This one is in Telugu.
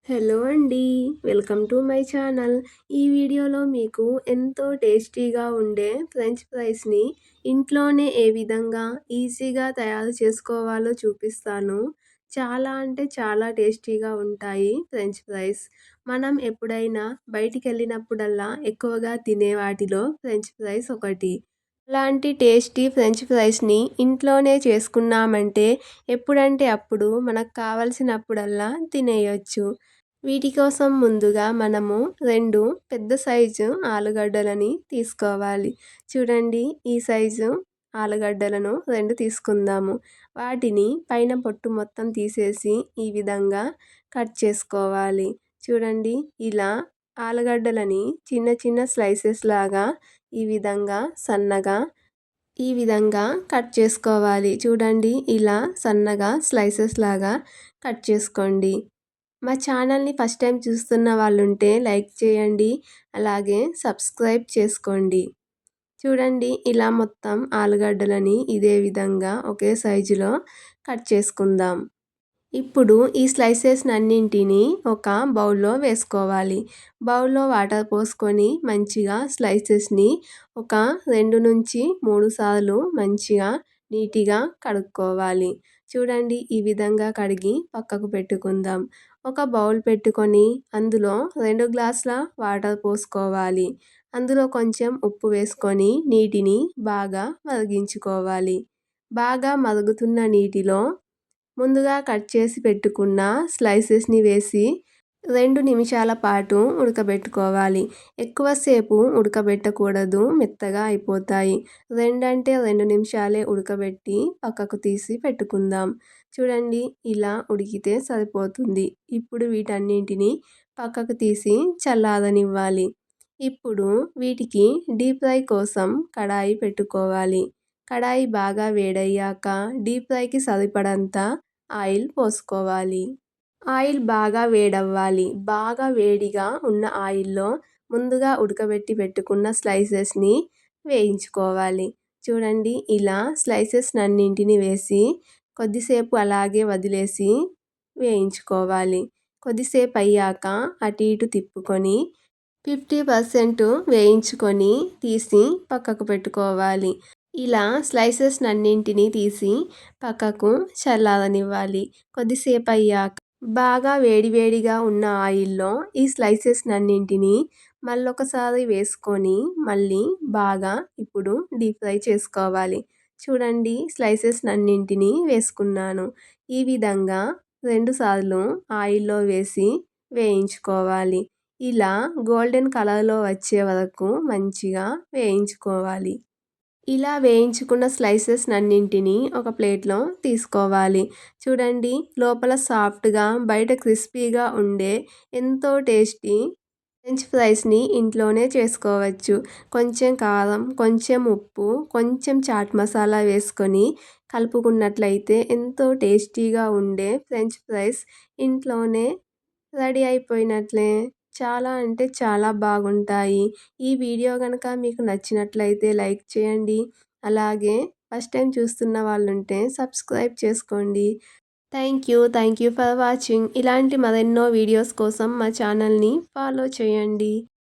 హలో అండి. Welcome to my channel. ఈ వీడియోలో మీకు ఎంతో టేస్టీగా ఉండే ఫ్రెంచ్ ఫ్రైస్‌ని ఇంట్లోనే ఏ విధంగా ఈజీగా తయారు చేసుకోవాలో చూపిస్తాను. చాలా అంటే చాలా టేస్టీగా ఉంటాయి ఫ్రెంచ్ ఫ్రైస్. మనం ఎప్పుడైనా బయటికెళ్ళినప్పుడల్లా ఎక్కువగా తినే వాటిలో ఫ్రెంచ్ ఫ్రైస్ ఒకటి. అలాంటి టేస్టీ ఫ్రెంచ్ ఫ్రైస్‌ని ఇంట్లోనే చేసుకున్నామంటే ఎప్పుడంటే అప్పుడు మనకు కావాల్సినప్పుడల్లా తినేయొచ్చు. వీటి కోసం ముందుగా మనము 2 పెద్ద సైజు ఆలుగడ్డలని తీసుకోవాలి. చూడండి, ఈ సైజు ఆలుగడ్డలను 2 తీసుకుందాము. వాటిని పైన పొట్టు మొత్తం తీసేసి ఈ విధంగా కట్ చేసుకోవాలి. చూడండి, ఇలా ఆలుగడ్డలని చిన్న చిన్న స్లైసెస్ లాగా ఈ విధంగా సన్నగా ఈ విధంగా కట్ చేసుకోవాలి. చూడండి, ఇలా సన్నగా స్లైసెస్ లాగా కట్ చేసుకోండి. మా ఛానల్‌ని ఫస్ట్ టైం చూస్తున్న వాళ్ళుంటే లైక్ చేయండి. అలాగే సబ్స్క్రైబ్ చేసుకోండి. చూడండి, ఇలా మొత్తం ఆలుగడ్డలని ఇదే విధంగా ఒకే సైజులో కట్ చేసుకుందాం. ఇప్పుడు ఈ స్లైసెస్‌నన్నింటినీ ఒక బౌల్‌లో వేసుకోవాలి. బౌల్‌లో వాటర్ పోసుకొని మంచిగా స్లైసెస్‌ని ఒక 2-3 సార్లు మంచిగా నీట్‌గా కడుక్కోవాలి. చూడండి, ఈ విధంగా కడిగి పక్కకు పెట్టుకుందాం. ఒక బౌల్ పెట్టుకొని అందులో 2 గ్లాసుల వాటర్ పోసుకోవాలి. అందులో కొంచెం ఉప్పు వేసుకొని నీటిని బాగా మరిగించుకోవాలి. బాగా మరుగుతున్న నీటిలో ముందుగా కట్ చేసి పెట్టుకున్న స్లైసెస్‌ని వేసి 2 నిమిషాల పాటు ఉడకబెట్టుకోవాలి. ఎక్కువసేపు ఉడకబెట్టకూడదు, మెత్తగా అయిపోతాయి. 2 అంటే 2 నిమిషాలే ఉడకబెట్టి పక్కకు తీసి పెట్టుకుందాం. చూడండి, ఇలా ఉడికితే సరిపోతుంది. ఇప్పుడు వీటన్నింటిని పక్కకు తీసి చల్లారనివ్వాలి. ఇప్పుడు వీటికి డీప్ ఫ్రై కోసం కడాయి పెట్టుకోవాలి. కడాయి బాగా వేడయ్యాక డీప్ ఫ్రైకి సరిపడంత ఆయిల్ పోసుకోవాలి. ఆయిల్ బాగా వేడవ్వాలి. బాగా వేడిగా ఉన్న ఆయిల్‌లో ముందుగా ఉడకబెట్టి పెట్టుకున్న స్లైసెస్‌ని వేయించుకోవాలి. చూడండి, ఇలా స్లైసెస్‌నన్నింటిని వేసి కొద్దిసేపు అలాగే వదిలేసి వేయించుకోవాలి. కొద్దిసేపు అయ్యాక అటు ఇటు తిప్పుకొని 50% వేయించుకొని తీసి పక్కకు పెట్టుకోవాలి. ఇలా స్లైసెస్‌నన్నింటినీ తీసి పక్కకు చల్లారనివ్వాలి. కొద్దిసేపు అయ్యాక బాగా వేడివేడిగా ఉన్న ఆయిల్‌లో ఈ స్లైసెస్‌నన్నింటినీ మళ్ళొకసారి వేసుకొని మళ్ళీ బాగా ఇప్పుడు డీప్ ఫ్రై చేసుకోవాలి. చూడండి, స్లైసెస్‌నన్నింటినీ వేసుకున్నాను. ఈ విధంగా 2 సార్లు ఆయిల్‌లో వేసి వేయించుకోవాలి. ఇలా గోల్డెన్ కలర్‌లో వచ్చే వరకు మంచిగా వేయించుకోవాలి. ఇలా వేయించుకున్న స్లైసెస్‌నన్నింటినీ ఒక ప్లేట్‌లో తీసుకోవాలి. చూడండి, లోపల సాఫ్ట్‌గా బయట క్రిస్పీగా ఉండే ఎంతో టేస్టీ ఫ్రెంచ్ ఫ్రైస్‌ని ఇంట్లోనే చేసుకోవచ్చు. కొంచెం కారం, కొంచెం ఉప్పు, కొంచెం చాట్ మసాలా వేసుకొని కలుపుకున్నట్లయితే ఎంతో టేస్టీగా ఉండే ఫ్రెంచ్ ఫ్రైస్ ఇంట్లోనే రెడీ అయిపోయినట్లే. చాలా అంటే చాలా బాగుంటాయి. ఈ వీడియో గనక మీకు నచ్చినట్లయితే లైక్ చేయండి. అలాగే ఫస్ట్ టైం చూస్తున్న వాళ్ళుంటే సబ్స్క్రైబ్ చేసుకోండి. Thank you for watching. ఇలాంటి మరెన్నో వీడియోస్ కోసం మా ఛానల్‌ని ఫాలో చేయండి.